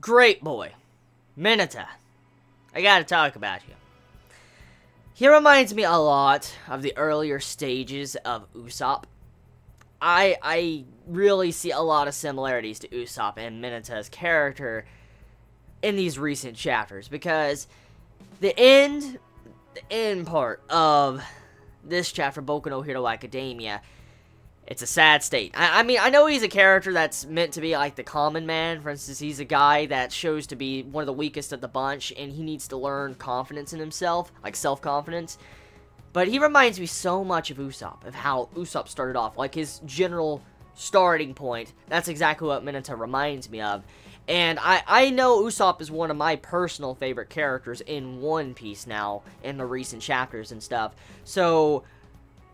Great boy. Mineta. I gotta talk about you. He reminds me a lot of the earlier stages of Usopp. I really see a lot of similarities to Usopp and Mineta's character in these recent chapters, because the end part of this chapter, Boku no Hero Academia, it's a sad state. I mean, I know he's a character that's meant to be like the common man. For instance, he's a guy that shows to be one of the weakest of the bunch, and he needs to learn confidence in himself, like self-confidence. But he reminds me so much of Usopp, of how Usopp started off, like his general starting point. That's exactly what Mineta reminds me of. And I know Usopp is one of my personal favorite characters in One Piece now, in the recent chapters and stuff. So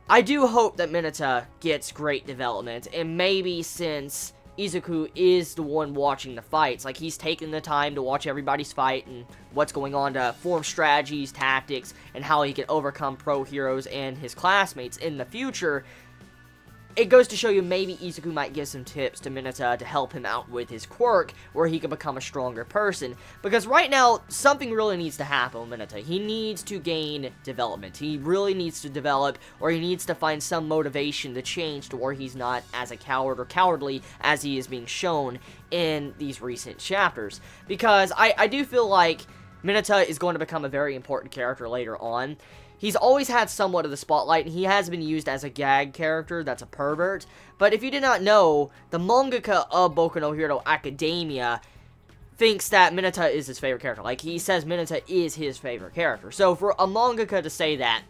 I do hope that Mineta gets great development, and maybe since Izuku is the one watching the fights, like he's taking the time to watch everybody's fight and what's going on to form strategies, tactics, and how he can overcome pro heroes and his classmates in the future, it goes to show you maybe Izuku might give some tips to Mineta to help him out with his quirk, where he can become a stronger person. Because right now, something really needs to happen with Mineta. He needs to gain development. He really needs to develop, or he needs to find some motivation to change to where he's not as a coward or cowardly as he is being shown in these recent chapters. Because I do feel like Mineta is going to become a very important character later on. He's always had somewhat of the spotlight, and he has been used as a gag character that's a pervert. But if you did not know, the mangaka of Boku no Hero Academia thinks that Mineta is his favorite character. Like, he says Mineta is his favorite character. So for a mangaka to say that,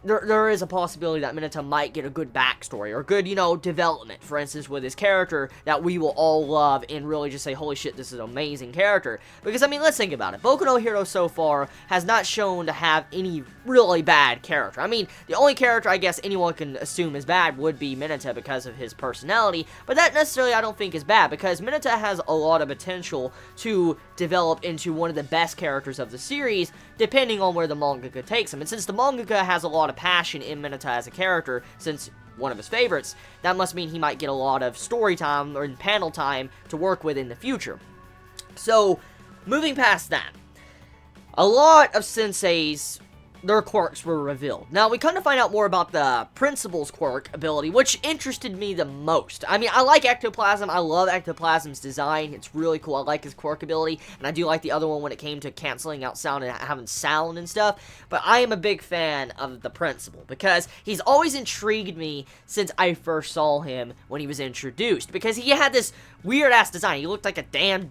there is a possibility that Mineta might get a good backstory, or good, development, for instance, with his character that we will all love and really just say, holy shit, this is an amazing character. Because, I mean, let's think about it. Boku no Hero so far has not shown to have any really bad character. I mean, the only character I guess anyone can assume is bad would be Mineta because of his personality, but that necessarily I don't think is bad, because Mineta has a lot of potential to develop into one of the best characters of the series, depending on where the mangaka takes him. And since the mangaka has a lot of passion in Mineta as a character, since one of his favorites, that must mean he might get a lot of story time or panel time to work with in the future. So, moving past that, a lot of senseis, their quirks were revealed. Now, we kind of find out more about the principal's quirk ability, which interested me the most. I mean, I like Ectoplasm. I love Ectoplasm's design. It's really cool. I like his quirk ability, and I do like the other one when it came to canceling out sound and having sound and stuff. But I am a big fan of the principal, because he's always intrigued me since I first saw him when he was introduced, because he had this weird-ass design. He looked like a damn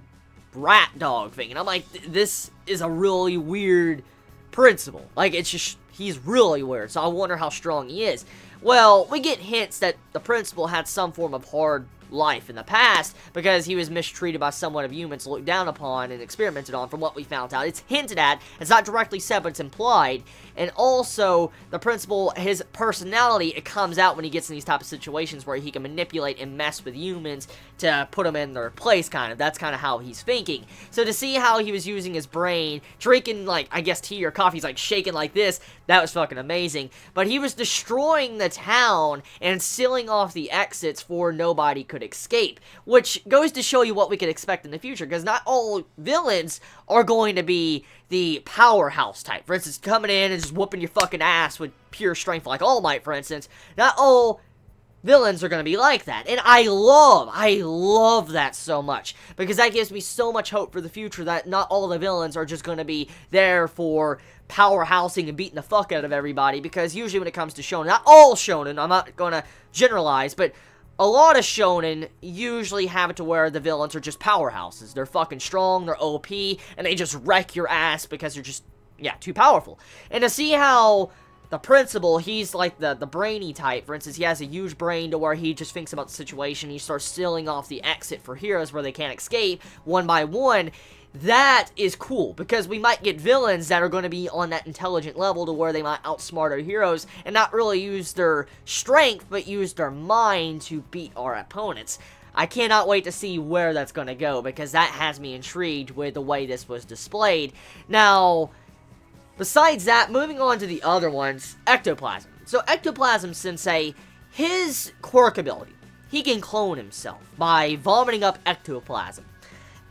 rat dog thing, and I'm like, this is a really weird principal. Like, it's just, he's really weird, so I wonder how strong he is. Well, we get hints that the principal had some form of hard life in the past, because he was mistreated by somewhat of humans, looked down upon, and experimented on, from what we found out. It's hinted at, it's not directly said, but it's implied. And also, the principal, his personality, it comes out when he gets in these type of situations where he can manipulate and mess with humans to put them in their place, kind of. That's kind of how he's thinking. So to see how he was using his brain, drinking, like, I guess tea or coffee, he's like shaking like this, that was fucking amazing. But he was destroying the town and sealing off the exits for nobody could escape, which goes to show you what we could expect in the future, because not all villains are going to be the powerhouse type. For instance, coming in and just whooping your fucking ass with pure strength, like All Might, for instance. Not all villains are going to be like that, and I love that so much, because that gives me so much hope for the future, that not all the villains are just going to be there for powerhousing and beating the fuck out of everybody, because usually when it comes to shonen, not all shonen, I'm not going to generalize, but a lot of shonen usually have it to where the villains are just powerhouses. They're fucking strong, they're OP, and they just wreck your ass because they're just, yeah, too powerful. And to see how the principal, he's like the brainy type. For instance, he has a huge brain to where he just thinks about the situation. He starts sealing off the exit for heroes where they can't escape one by one. That is cool, because we might get villains that are going to be on that intelligent level to where they might outsmart our heroes and not really use their strength, but use their mind to beat our opponents. I cannot wait to see where that's going to go, because that has me intrigued with the way this was displayed. Now, besides that, moving on to the other ones, Ectoplasm. So Ectoplasm Sensei, his quirk ability, he can clone himself by vomiting up ectoplasm.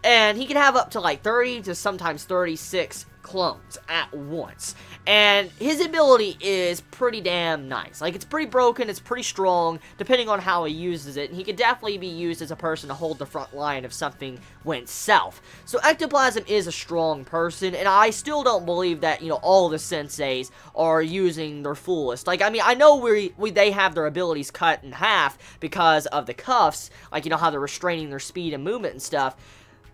And he can have up to like 30 to sometimes 36 clones at once. And his ability is pretty damn nice. Like, it's pretty broken, it's pretty strong, depending on how he uses it. And he could definitely be used as a person to hold the front line if something went south. So ectoplasm is a strong person, and I still don't believe that, all the senseis are using their fullest. Like, I mean, I know they have their abilities cut in half because of the cuffs, like, how they're restraining their speed and movement and stuff.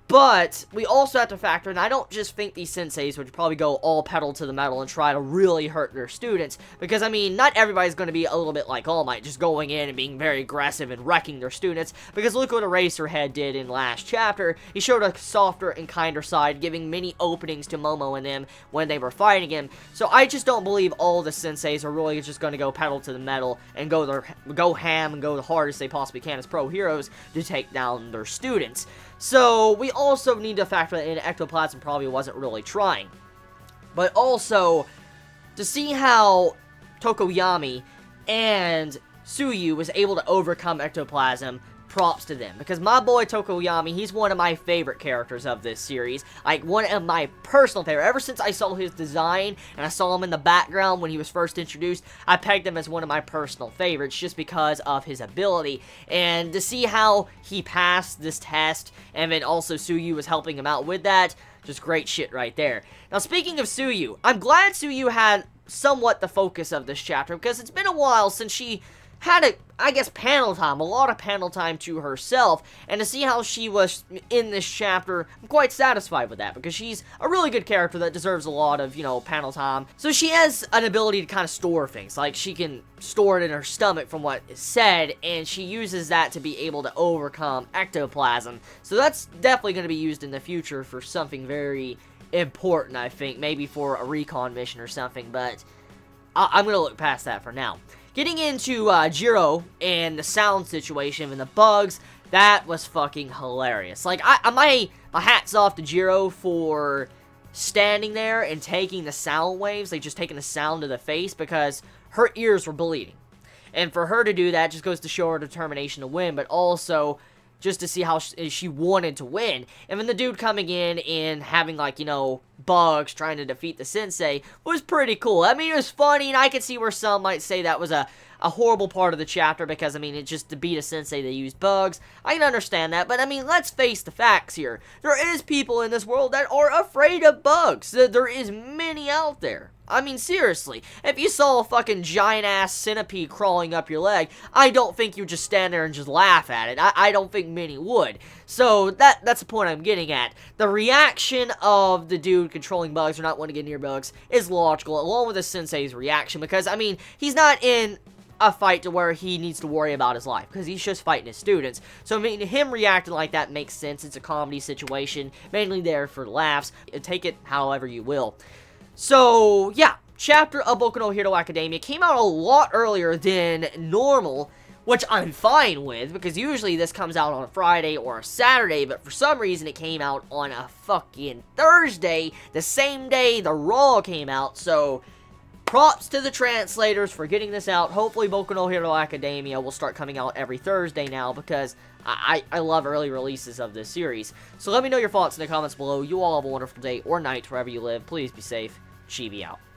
But we also have to factor in, I don't just think these senseis would probably go all pedal to the metal and try to really hurt their students, because, I mean, not everybody's going to be a little bit like All Might, just going in and being very aggressive and wrecking their students, because look what Eraserhead did in last chapter. He showed a softer and kinder side, giving many openings to Momo and them when they were fighting him. So I just don't believe all the senseis are really just going to go pedal to the metal and go ham and go the hardest they possibly can as pro heroes to take down their students. So, we also need to factor that in. Ectoplasm probably wasn't really trying. But also, to see how Tokoyami and Tsuyu was able to overcome Ectoplasm, props to them. Because my boy Tokoyami, he's one of my favorite characters of this series. Like, one of my personal favorite. Ever since I saw his design, and I saw him in the background when he was first introduced, I pegged him as one of my personal favorites, just because of his ability. And to see how he passed this test, and then also Tsuyu was helping him out with that, just great shit right there. Now, speaking of Tsuyu, I'm glad Tsuyu had somewhat the focus of this chapter, because it's been a while since she had a lot of panel time to herself, and to see how she was in this chapter, I'm quite satisfied with that, because she's a really good character that deserves a lot of, panel time. So she has an ability to kind of store things, like she can store it in her stomach from what is said, and she uses that to be able to overcome ectoplasm. So that's definitely going to be used in the future for something very important, I think, maybe for a recon mission or something, but I'm going to look past that for now. Getting into Jiro and the sound situation and the bugs, that was fucking hilarious. Like, my hat's off to Jiro for standing there and taking the sound waves, like just taking the sound to the face, because her ears were bleeding. And for her to do that just goes to show her determination to win, but also just to see how she wanted to win. And then the dude coming in and having, like, bugs trying to defeat the sensei was pretty cool. I mean, it was funny, and I could see where some might say that was a horrible part of the chapter, because, I mean, it's just to beat a sensei, they use bugs. I can understand that, but, I mean, let's face the facts here. There is people in this world that are afraid of bugs. There is many out there. I mean, seriously, if you saw a fucking giant-ass centipede crawling up your leg, I don't think you'd just stand there and just laugh at it. I don't think many would. So, that's the point I'm getting at. The reaction of the dude controlling bugs or not wanting to get near bugs is logical, along with the sensei's reaction, because, I mean, he's not in a fight to where he needs to worry about his life, because he's just fighting his students. So, I mean, him reacting like that makes sense. It's a comedy situation, mainly there for laughs. Take it however you will. So, yeah, chapter of Boku no Hero Academia came out a lot earlier than normal, which I'm fine with, because usually this comes out on a Friday or a Saturday, but for some reason it came out on a fucking Thursday, the same day the Raw came out. So, props to the translators for getting this out. Hopefully Boku no Hero Academia will start coming out every Thursday now, because I love early releases of this series. So let me know your thoughts in the comments below. You all have a wonderful day or night wherever you live. Please be safe. Chibi out.